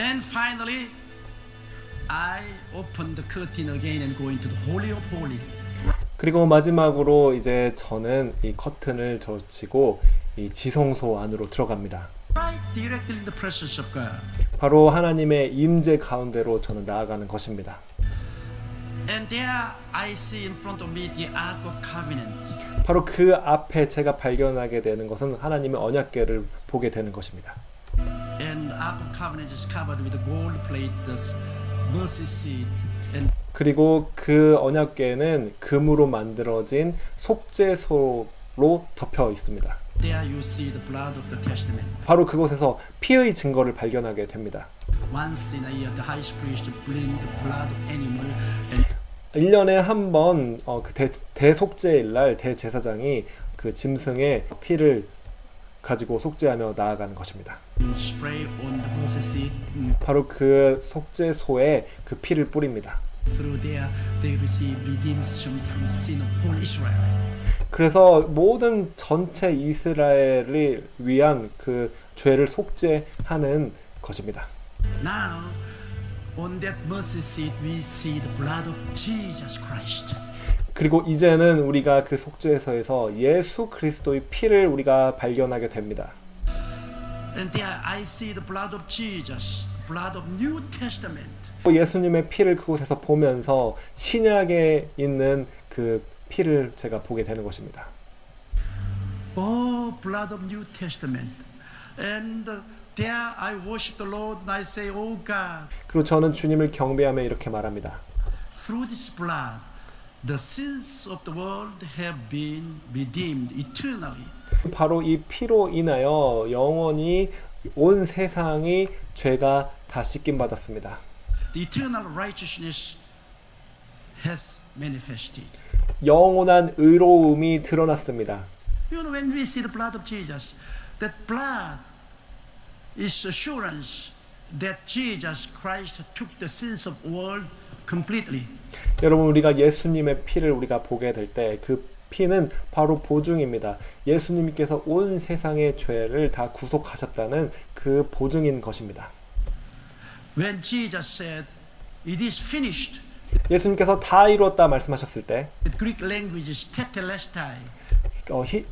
Then finally, I opened the curtain again and go into the Holy of Holies. 그리고 마지막으로 이제 저는 이 커튼을 젖히고 이 지성소 안으로 들어갑니다. Right directly in the presence of God. 바로 하나님의 임재 가운데로 저는 나아가는 것입니다. And there I see in front of me the Ark of Covenant. 바로 그 앞에 제가 발견하게 되는 것은 하나님의 언약궤를 보게 되는 것입니다. And Ark of Covenant is covered with gold plate, the mercy seat. And 그리고 그 언약궤는 금으로 만들어진 속죄소로 덮여 있습니다. there you see the blood of the testament. 바로 그곳에서 피의 증거를 발견하게 됩니다. Once in a year, the high priest bring the blood of animal and 1년에 한 번 그 대속죄일 날 대제사장이 그 짐승의 피를 가지고 속죄하며 나아가는 것입니다. spray on the mercy seat. 바로 그 속죄소에 그 피를 뿌립니다. Through there, they receive redemption from sin of whole Israel. 그래서 모든 전체 이스라엘을 위한 그 죄를 속죄하는 것입니다. Now, on that mercy seat, we see the blood of Jesus Christ. 그리고 이제는 우리가 그 속죄소에서 예수 그리스도의 피를 우리가 발견하게 됩니다. And there I see the blood of Jesus, blood of New Testament. 예수님의 피를 그곳에서 보면서 신약에 있는 그 피를 제가 보게 되는 것입니다. Oh, blood of New Testament. And there I worship the Lord and I say, Oh God, 그리고 저는 주님을 경배하며 이렇게 말합니다. through this blood, the sins of the world have been redeemed eternally. 바로 이 피로 인하여 영원히 온 세상이 죄가 다 씻김 받았습니다. The eternal righteousness has manifested. 영원한 의로움이 드러났습니다. You know, when we see the blood of Jesus, that blood is assurance that Jesus Christ took the sins of the world completely. 여러분, 우리가 예수님의 피를 우리가 보게 될 때 그 피는 바로 보증입니다. 예수님께서 온 세상의 죄를 다 구속하셨다는 그 보증인 것입니다. When Jesus said, "It is finished," 예수님께서 다 이루었다 말씀하셨을 때 the Greek language is tetelestai.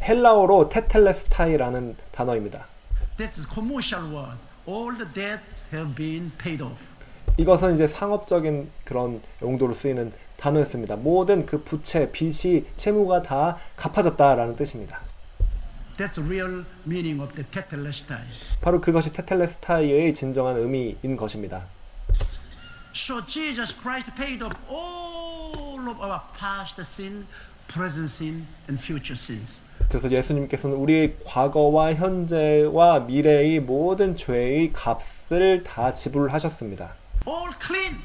헬라어로 테텔레스타이라는 단어입니다. That's a commercial word. All the debts have been paid off. 이것은 이제 상업적인 그런 용도로 쓰이는 단어였습니다. 모든 그 부채, 빚이, 채무가 다 갚아졌다라는 뜻입니다. That's the real meaning of the tetelestai. 바로 그것이 테텔레스타이의 진정한 의미인 것입니다. So Jesus Christ paid off all of our past sin, present sin, and future sins. 그래서 예수님께서는 우리의 과거와 현재와 미래의 모든 죄의 값을 다 지불하셨습니다. All clean,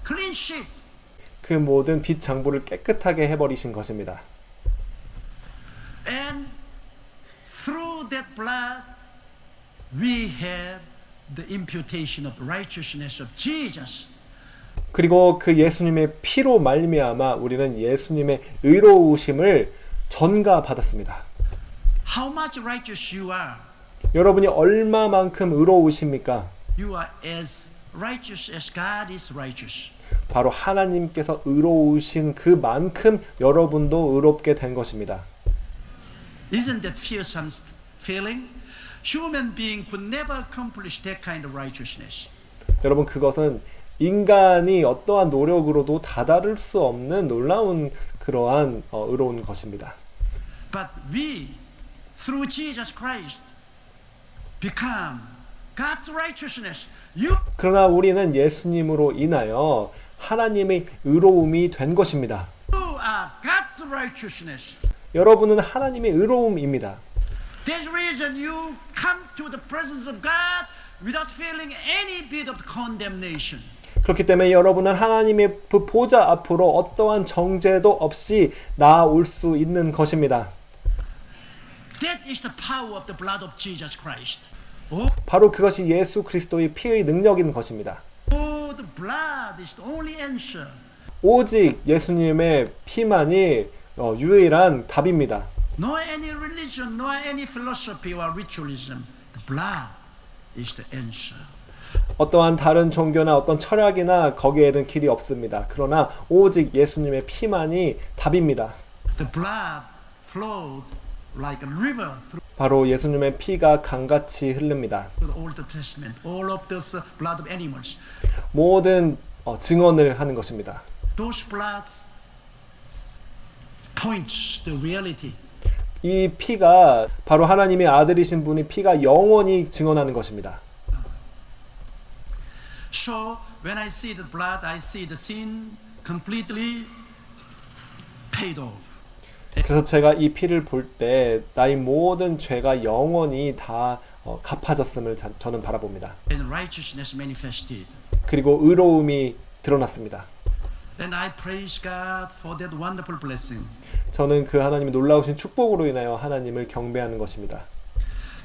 clean sheet. 그 모든 빚 장부를 깨끗하게 해버리신 것입니다. And through that blood, we have the imputation of righteousness of Jesus. 그리고 그 예수님의 피로 말미암아 우리는 예수님의 의로우심을 전가받았습니다. How much righteous you are? 여러분이 얼마만큼 의로우십니까? You are as righteous as God is righteous. 바로 하나님께서 의로우신 그만큼 여러분도 의롭게 된 것입니다. Isn't that fearsome feeling? Human being could never accomplish that kind of righteousness. 여러분, 그것은 인간이 어떠한 노력으로도 다다를 수 없는 놀라운 그러한 의로운 것입니다. But we, through Jesus Christ, become God's righteousness. 그러나 우리는 예수님으로 인하여 하나님의 의로움이 된 것입니다. You are God's righteousness. 여러분은 하나님의 의로움입니다. There's reason you come to the presence of God without feeling any bit of condemnation. 그렇기 때문에 여러분은 하나님의 그 보좌 앞으로 어떠한 정죄도 없이 나아올 수 있는 것입니다. That is the power of the blood of Jesus Christ. 바로 그것이 예수 그리스도의 피의 능력인 것입니다. Oh, the blood is the only answer. 오직 예수님의 피만이 유일한 답입니다. No any religion, no any philosophy or ritualism. The blood is the answer. 어떠한 다른 종교나 어떤 철학이나 거기에는 길이 없습니다. 그러나 오직 예수님의 피만이 답입니다. The blood flowed like a river through 바로 예수님의 피가 강같이 흐릅니다. the Old Testament. All of this blood of animals. 모든 증언을 하는 것입니다. Those bloods points the reality. 이 피가 바로 하나님의 아들이신 분이 피가 영원히 증언하는 것입니다. So when I see the blood, I see the sin completely paid off. 그래서 제가 이 피를 볼 때 나의 모든 죄가 영원히 다 갚아졌음을 저는 바라봅니다. And righteousness manifested. 그리고 의로움이 드러났습니다. And I praise God for that wonderful blessing. 저는 그 하나님의 놀라우신 축복으로 인하여 하나님을 경배하는 것입니다.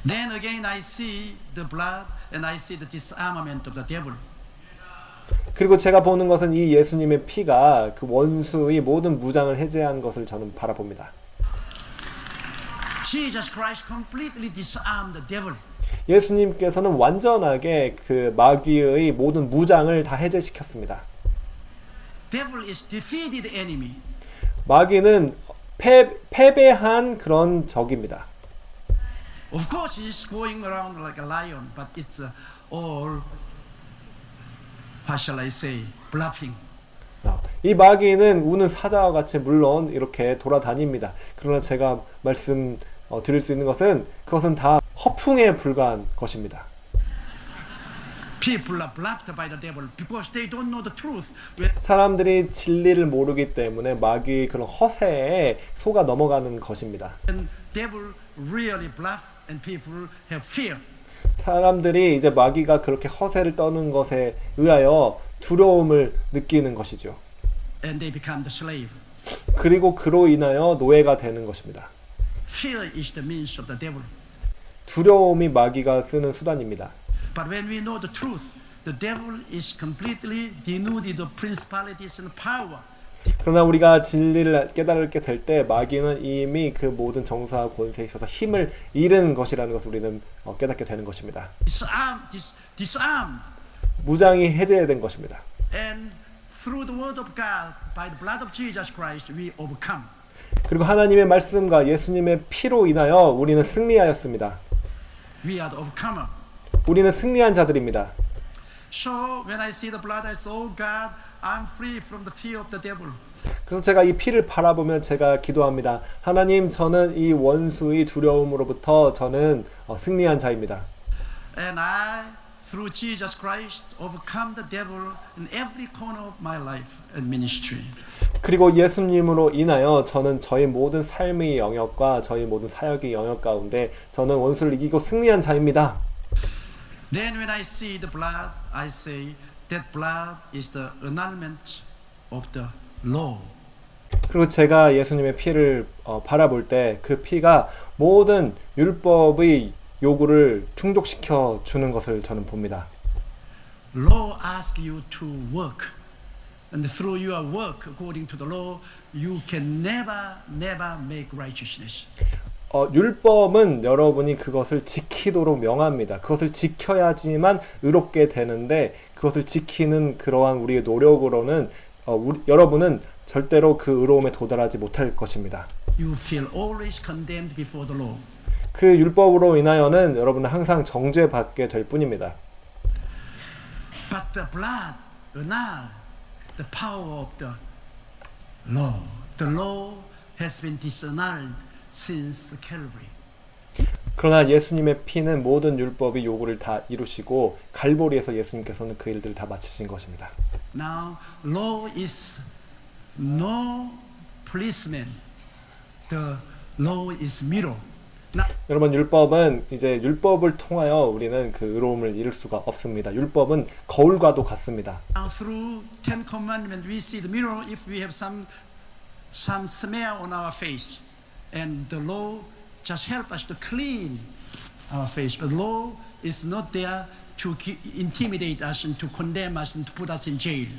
Then again I see the blood and I see the disarmament of the devil. 그리고 제가 보는 것은 이 예수님의 피가 그 원수의 모든 무장을 해제한 것을 저는 바라봅니다. Jesus Christ completely disarmed the devil. 예수님께서는 완전하게 그 마귀의 모든 무장을 다 해제시켰습니다. Devil is defeated enemy. 마귀는 패배한 그런 적입니다. Of course, it's going around like a lion, but it's all, what shall I say, bluffing. 이 마귀는 우는 사자와 같이 물론 이렇게 돌아다닙니다. 그러나 제가 말씀 드릴 수 있는 것은 그것은 다 허풍에 불과한 것입니다. People are bluffed by the devil because they don't know the truth. 사람들이 진리를 모르기 때문에 마귀의 그런 허세에 속아 넘어가는 것입니다. And devil really bluff and people have fear. 사람들이 이제 마귀가 그렇게 허세를 떠는 것에 의하여 두려움을 느끼는 것이죠. And they become the slave. 그리고 그로 인하여 노예가 되는 것입니다. Fear is the means of the devil. 두려움이 마귀가 쓰는 수단입니다. But when we know the truth, the devil is completely denuded of principalities and power. 그러나 우리가 진리를 깨달게 될 때 마귀는 이미 그 모든 정사와 권세에 있어서 힘을 잃은 것이라는 것을 우리는 깨닫게 되는 것입니다. Disarmed. 무장이 해제된 것입니다. And through the word of God, by the blood of Jesus Christ, we overcome. 그리고 하나님의 말씀과 예수님의 피로 인하여 우리는 승리하였습니다. We are the overcomer. 우리는 승리한 자들입니다. So when I see the blood, I say, "Oh God, I'm free from the fear of the devil." 그래서 제가 이 피를 바라보면 제가 기도합니다. 하나님, 저는 이 원수의 두려움으로부터 저는 승리한 자입니다. And I, through Jesus Christ, overcome the devil in every corner of my life and ministry. 그리고 예수님으로 인하여 저는 저희 모든 삶의 영역과 저희 모든 사역의 영역 가운데 저는 원수를 이기고 승리한 자입니다. Then when I see the blood, I say that blood is the annulment of the law. 그리고 제가 예수님의 피를 바라볼 때 그 피가 모든 율법의 요구를 충족시켜 주는 것을 저는 봅니다. Law asks you to work, and through your work, according to the law, you can never make righteousness. 율법은 여러분이 그것을 지키도록 명합니다. 그것을 지켜야지만 의롭게 되는데 그것을 지키는 그러한 우리의 노력으로는 여러분은 절대로 그 의로움에 도달하지 못할 것입니다. You feel always condemned before the law. 그 율법으로 인하여는 여러분은 항상 정죄받게 될 뿐입니다. But the blood annul the power of the law. The law has been disannulled since Calvary. 그러나 예수님의 피는 모든 율법의 요구를 다 이루시고 갈보리에서 예수님께서는 그 일들을 다 마치신 것입니다. Now, law is no policeman. The law is mirror. Now, 여러분, 율법은 이제 율법을 통하여 우리는 그 의로움을 이룰 수가 없습니다. 율법은 거울과도 같습니다. through Ten Commandments, we see the mirror if we have some smear on our face, and the law just help us to clean our face. But law is not there to intimidate us and to condemn us and to put us in jail.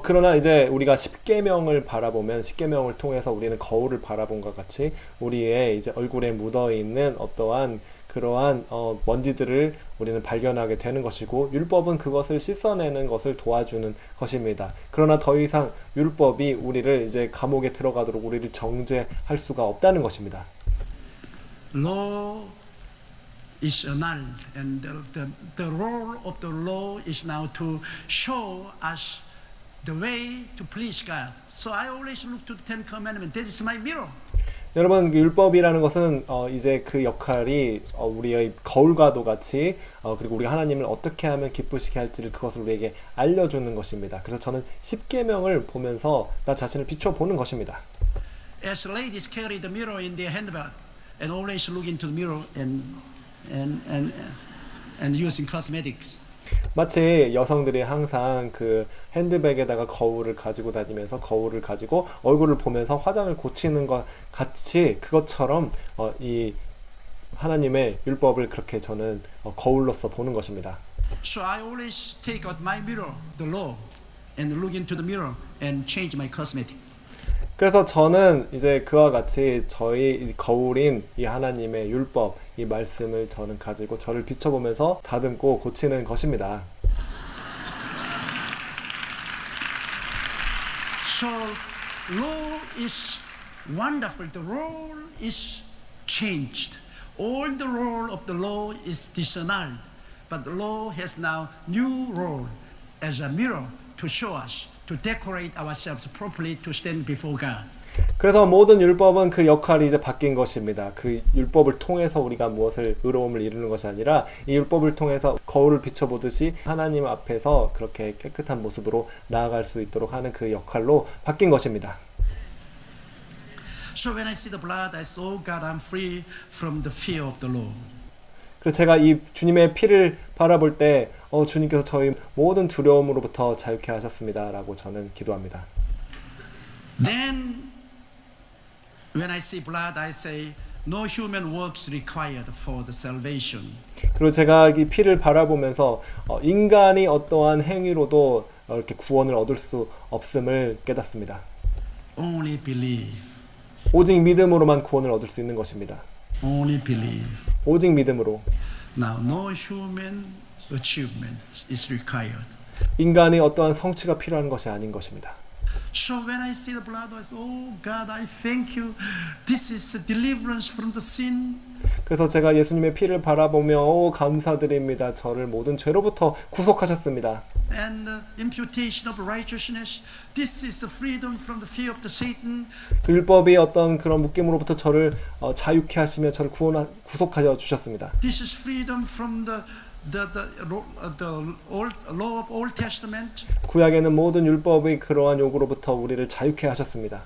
그러나 이제 우리가 십계명을 바라보면 십계명을 통해서 우리는 거울을 바라본 것 같이 우리의 이제 얼굴에 묻어 있는 어떠한 그러한 먼지들을 우리는 발견하게 되는 것이고 율법은 그것을 씻어내는 것을 도와주는 것입니다. 그러나 더 이상 율법이 우리를 이제 감옥에 들어가도록 우리를 정죄할 수가 없다는 것입니다. Law is annulled, and the role of the law is now to show us the way to please God. So I always look to the Ten Commandments. That is my mirror. 여러분, 율법이라는 것은 이제 그 역할이 우리의 거울과도 같이 그리고 우리가 하나님을 어떻게 하면 기쁘시게 할지를 그것을 우리에게 알려주는 것입니다. 그래서 저는 십계명을 보면서 나 자신을 비춰보는 것입니다. As ladies carry the mirror in their handbag and always look into the mirror and using cosmetics. 마치 여성들이 항상 그 핸드백에다가 거울을 가지고 다니면서 거울을 가지고 얼굴을 보면서 화장을 고치는 것 같이 그것처럼 이 하나님의 율법을 그렇게 저는 거울로서 보는 것입니다. So I always take out my mirror, the law, and look into the mirror and change my cosmetic. 그래서 저는 이제 그와 같이 저희 거울인 이 하나님의 율법, 이 말씀을 저는 가지고 저를 비춰보면서 다듬고 고치는 것입니다. So law is wonderful. The role is changed. All the role of the law is disannulled, but the law has now new role as a mirror to show us, to decorate ourselves properly to stand before God. 그래서 모든 율법은 그 역할이 이제 바뀐 것입니다. 그 율법을 통해서 우리가 무엇을 의로움을 이루는 것이 아니라 이 율법을 통해서 거울을 비춰보듯이 하나님 앞에서 그렇게 깨끗한 모습으로 나아갈 수 있도록 하는 그 역할로 바뀐 것입니다. So when I see the blood, I say, oh God, I'm free from the fear of the law. 그래서 제가 이 주님의 피를 바라볼 때 주님께서 저희 모든 두려움으로부터 자유케 하셨습니다 라고 저는 기도합니다. Then when I see blood, I say, no human works required for the salvation. 그리고 제가 이 피를 바라보면서 인간이 어떠한 행위로도 이렇게 구원을 얻을 수 없음을 깨닫습니다. Only believe. 오직 믿음으로만 구원을 얻을 수 있는 것입니다. Only believe. 오직 믿음으로. Now, no human achievement is required. 인간이 어떠한 성취가 필요한 것이 아닌 것입니다. So when I see the blood, I say, oh God, I thank you. This is a deliverance from the sin. 그래서 제가 예수님의 피를 바라보며 감사드립니다. 저를 모든 죄로부터 구속하셨습니다. And imputation of righteousness. This is the freedom from the fear of the Satan. 그 율법이 어떤 그런 묶임으로부터 저를 자유케 하시며 저를 구속하여 주셨습니다. This is freedom from the old law of Old Testament. 구약에는 모든 율법의 그러한 요구로부터 우리를 자유케 하셨습니다.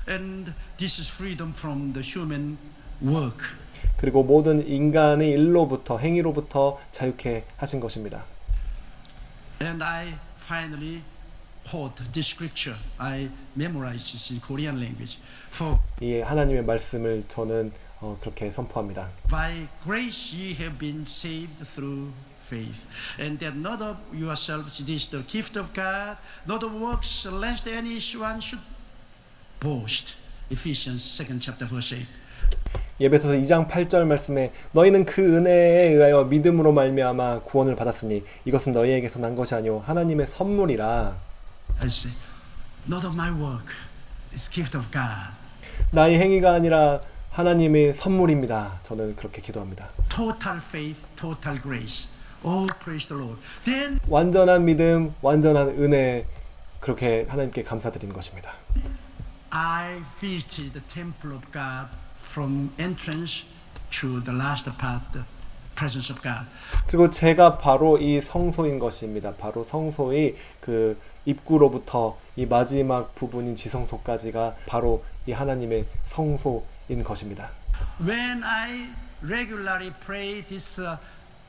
And this is freedom from the human work. 그리고 모든 인간의 일로부터 행위로부터 자유케 하신 것입니다. And I finally quote this scripture. I memorized this in Korean language. For 이 하나님의 말씀을 저는 그렇게 선포합니다. by grace ye have been saved through faith, and that not of yourselves, it is the gift of God, not of works, lest any one should boast. Ephesians 2nd chapter verse 8. 예배소서 2장 8절 말씀에 너희는 그 은혜에 의하여 믿음으로 말미암아 구원을 받았으니 이것은 너희에게서 난 것이 아니오 하나님의 선물이라. I say, not of my work, it's gift of God. 나의 행위가 아니라 하나님의 선물입니다. 저는 그렇게 기도합니다. Total faith, total grace. Oh, praise the Lord. Then 완전한 믿음, 완전한 은혜 그렇게 하나님께 감사드리는 것입니다. I visited the temple of God from entrance to the last part, the presence of God. 그리고 제가 바로 이 성소인 것입니다. 바로 성소의 그 입구로부터 이 마지막 부분인 지성소까지가 바로 이 하나님의 성소인 것입니다. When I regularly pray this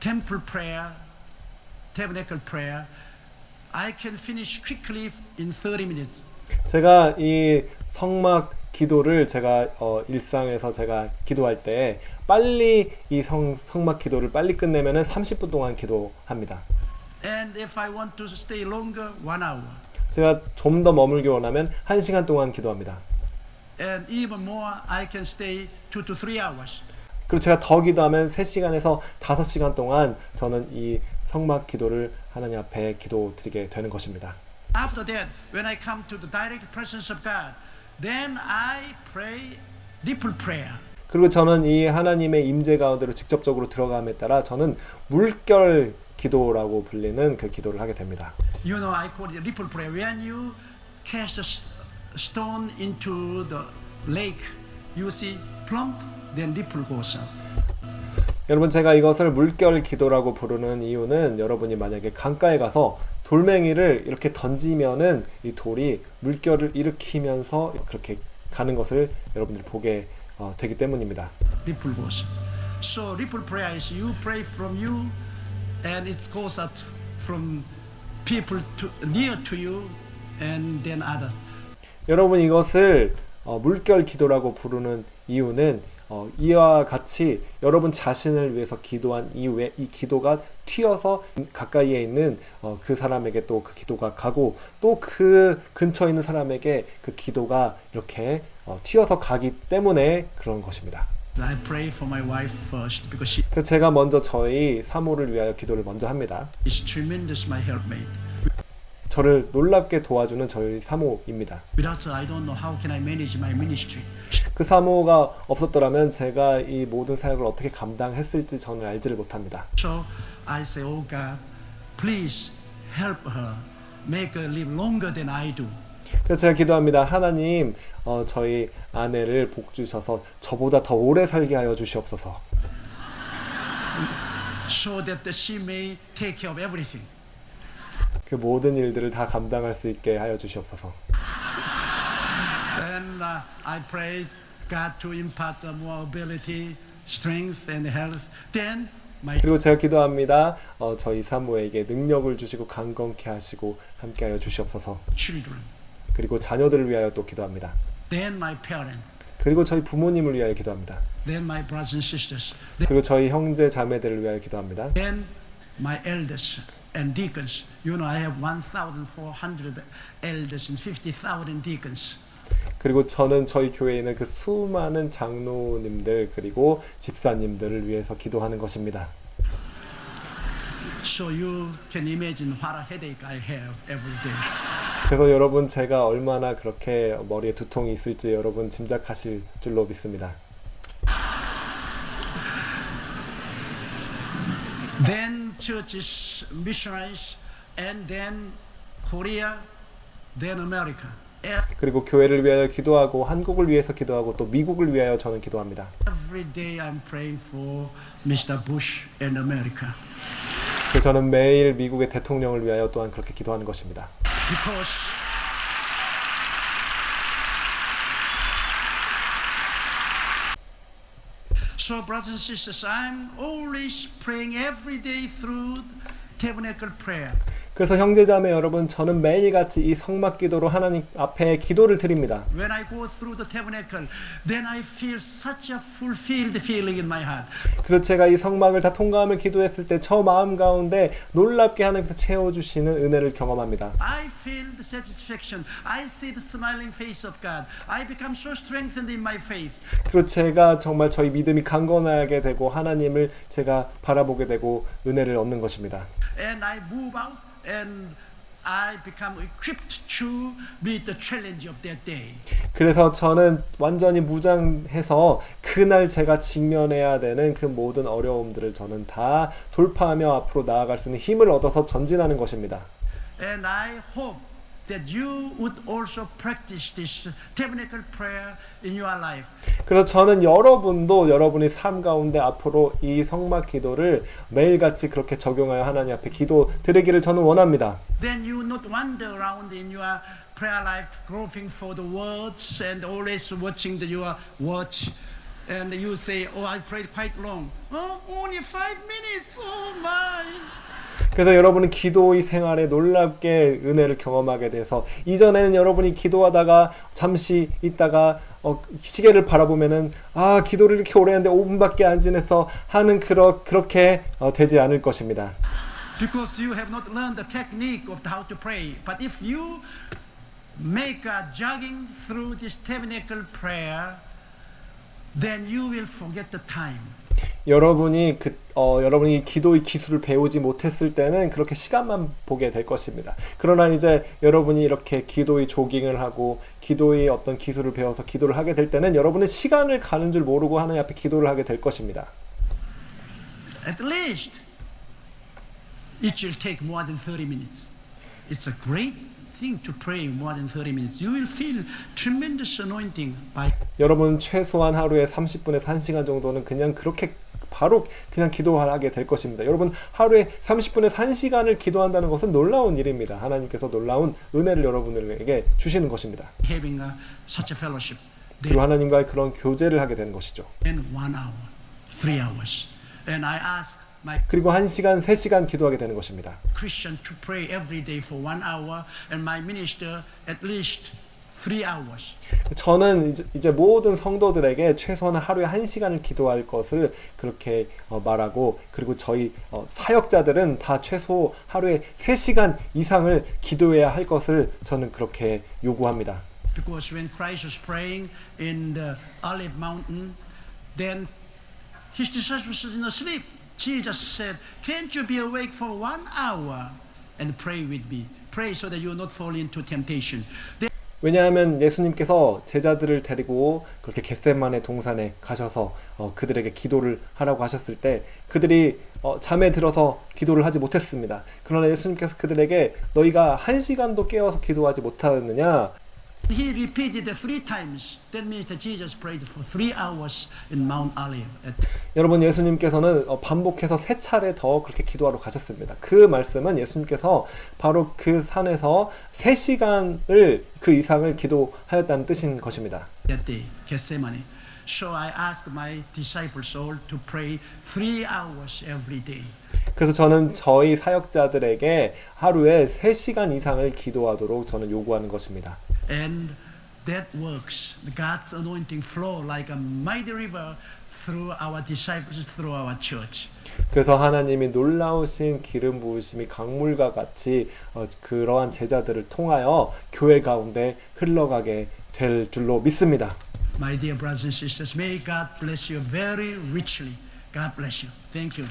temple prayer, tabernacle prayer, I can finish quickly in 30 minutes. 제가 이 성막 기도를 제가 일상에서 제가 기도할 때 빨리 이 성막 기도를 빨리 끝내면은 30분 동안 기도합니다. And if I want to stay longer, 1 hour. 제가 좀 더 머물기 원하면 1시간 동안 기도합니다. And even more, I can stay 2 to 3 hours. 그리고 제가 더 기도하면 3시간에서 5시간 동안 저는 이 성막 기도를 하나님 앞에 기도 드리게 되는 것입니다. After that, when I come to the direct presence of God, then I pray ripple prayer. 그리고 저는 이 하나님의 임재 가운데로 직접적으로 들어감에 따라 저는 물결 기도라고 불리는 그 기도를 하게 됩니다. You know, I call it ripple prayer. When you cast a stone into the lake, you see plump, then ripple goes up. 여러분, 제가 이것을 물결 기도라고 부르는 이유는 여러분이 만약에 강가에 가서 돌멩이를 이렇게 던지면은 이 돌이 물결을 일으키면서 그렇게 가는 것을 여러분들이 보게 되기 때문입니다. Ripple goes up. So ripple prayer is you pray from you, and it goes out from people near to you, and then others. 여러분, 이것을 물결 기도라고 부르는 이유는 이와 같이 여러분 자신을 위해서 기도한 이후에 이 기도가 튀어서 가까이에 있는 그 사람에게 또 그 기도가 가고 또 그 근처에 있는 사람에게 그 기도가 이렇게 튀어서 가기 때문에 그런 것입니다. I pray for my wife first because she 그래서 제가 먼저 저희 사모를 위하여 기도를 먼저 합니다. is tremendous my helpmate. 저를 놀랍게 도와주는 저희 사모입니다. Without her, I don't know how can I manage my ministry. 그 사모가 없었더라면 제가 이 모든 사역을 어떻게 감당했을지 저는 알지를 못합니다. So I say, oh God, please help her, make her live longer than I do. 그래서 제가 기도합니다. 하나님, 저희 아내를 복 주셔서 저보다 더 오래 살게 하여 주시옵소서. So that she may take care of everything. 그 모든 일들을 다 감당할 수 있게 하여 주시옵소서. And I pray God to impart more ability, strength, and health. Then my 그리고 제가 기도합니다. 저희 사모에게 능력을 주시고 강건케 하시고 함께하여 주시옵소서. children, 그리고 자녀들을 위하여 또 기도합니다. then my parents, 그리고 저희 부모님을 위하여 기도합니다. then my brothers and sisters, 그리고 저희 형제 자매들을 위하여 기도합니다. then my elders and deacons. You know, I have 1,400 elders and 50,000 deacons. 그리고 저는 저희 교회에 있는 그 수많은 장로님들 그리고 집사님들을 위해서 기도하는 것입니다. So you can imagine what a headache I have every day. 그래서 여러분, 제가 얼마나 그렇게 머리에 두통이 있을지 여러분 짐작하실 줄로 믿습니다. Then churches, missionaries, and then Korea, then America. 그리고 교회를 위하여 기도하고 한국을 위해서 기도하고 또 미국을 위하여 저는 기도합니다. Every day I'm praying for Mr. Bush and America. 그래서 저는 매일 미국의 대통령을 위하여 또한 그렇게 기도하는 것입니다. Because so brothers and sisters, I'm always praying every day through tabernacle prayer. 그래서 형제자매 여러분, 저는 매일같이 이 성막 기도로 하나님 앞에 기도를 드립니다. When I go through the tabernacle, then I feel such a fulfilled feeling in my heart. 그리고 제가 이 성막을 다 통과하며 기도했을 때 저 마음 가운데 놀랍게 하나님께서 채워주시는 은혜를 경험합니다. I feel the satisfaction. I see the smiling face of God. I become so strengthened in my faith. 그리고 제가 정말 저희 믿음이 강건하게 되고 하나님을 제가 바라보게 되고 은혜를 얻는 것입니다. And I move out and I become equipped to meet the challenge of that day. 그래서 저는 완전히 무장해서 그날 제가 직면해야 되는 그 모든 어려움들을 저는 다 돌파하며 앞으로 나아갈 수 있는 힘을 얻어서 전진하는 것입니다. And I hope that you would also practice this tabernacle prayer in your life. 그래서 저는 여러분도 여러분의 삶 가운데 앞으로 이 성막 기도를 매일같이 그렇게 적용하여 하나님 앞에 기도 드리기를 저는 원합니다. Then you not wander around in your prayer life groping for the words and always watching your watch. And you say, oh, I prayed quite long. Oh, only 5 minutes. Oh my. 그래서 여러분은 기도의 생활에 놀랍게 은혜를 경험하게 돼서 이전에는 여러분이 기도하다가 잠시 있다가 시계를 바라보면은 기도를 이렇게 오래 했는데 5분밖에 안 지내서 하는 그렇게 되지 않을 것입니다. Because you have not learned the technique of how to pray. But if you make a jogging through this tabernacle prayer, then you will forget the time. 여러분이 여러분이 기도의 기술을 배우지 못했을 때는 그렇게 시간만 보게 될 것입니다. 그러나 이제 여러분이 이렇게 기도의 조깅을 하고 기도의 어떤 기술을 배워서 기도를 하게 될 때는 여러분은 시간을 가는 줄 모르고 하나님 앞에 기도를 하게 될 것입니다. At least it will take more than 30 minutes. It's a great thing to pray more than 30 minutes. You will feel tremendous anointing by 여러분 최소한 하루에 30분에서 1시간 정도는 그냥 그렇게 바로 그냥 기도하게 될 것입니다. 여러분 하루에 30분에서 1시간을 기도한다는 것은 놀라운 일입니다. 하나님께서 놀라운 은혜를 여러분들에게 주시는 것입니다. having such a fellowship. 그리고 하나님과의 그런 교제를 하게 되는 것이죠. Then 1 hour, 3 hours. And I ask my 그리고 1시간, 3시간 기도하게 되는 것입니다. Christian to pray every day for 1 hour and my minister at least 3 hours. 저는 이제 모든 성도들에게 최소한 하루에 1시간을 기도할 것을 그렇게 말하고, 그리고 저희 사역자들은 다 최소 하루에 3시간 이상을 기도해야 할 것을 저는 그렇게 요구합니다. Because when Christ was praying in the Olive Mountain, then his disciples were asleep. Jesus said, "Can't you be awake for 1 hour and pray with me? Pray so that you will not fall into temptation." 왜냐하면 예수님께서 제자들을 데리고 그렇게 겟세마네 동산에 가셔서 그들에게 기도를 하라고 하셨을 때 그들이 잠에 들어서 기도를 하지 못했습니다. 그러나 예수님께서 그들에게 너희가 1시간도 깨어서 기도하지 못하느냐? He repeated it 3 times. That means that Jesus prayed for 3 hours in Mount Olive. 여러분 예수님께서는 반복해서 3차례 더 그렇게 기도하러 가셨습니다. 그 말씀은 예수님께서 바로 그 산에서 3시간을 그 이상을 기도하였다는 뜻인 것입니다. That day, Gethsemane. So I asked my disciples all to pray 3 hours every day. 그래서 저는 저희 사역자들에게 하루에 3시간 이상을 기도하도록 저는 요구하는 것입니다. And that works. God's anointing flow like a mighty river through our disciples, through our church. 그래서 하나님이 놀라우신 기름 부으심이 강물과 같이 그러한 제자들을 통하여 교회 가운데 흘러가게 될 줄로 믿습니다. My dear brothers and sisters, may God bless you very richly. God bless you. Thank you.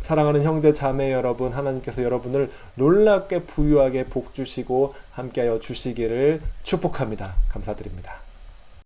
사랑하는 형제 자매 여러분, 하나님께서 여러분을 놀랍게 부유하게 복 주시고 함께하여 주시기를 축복합니다. 감사드립니다.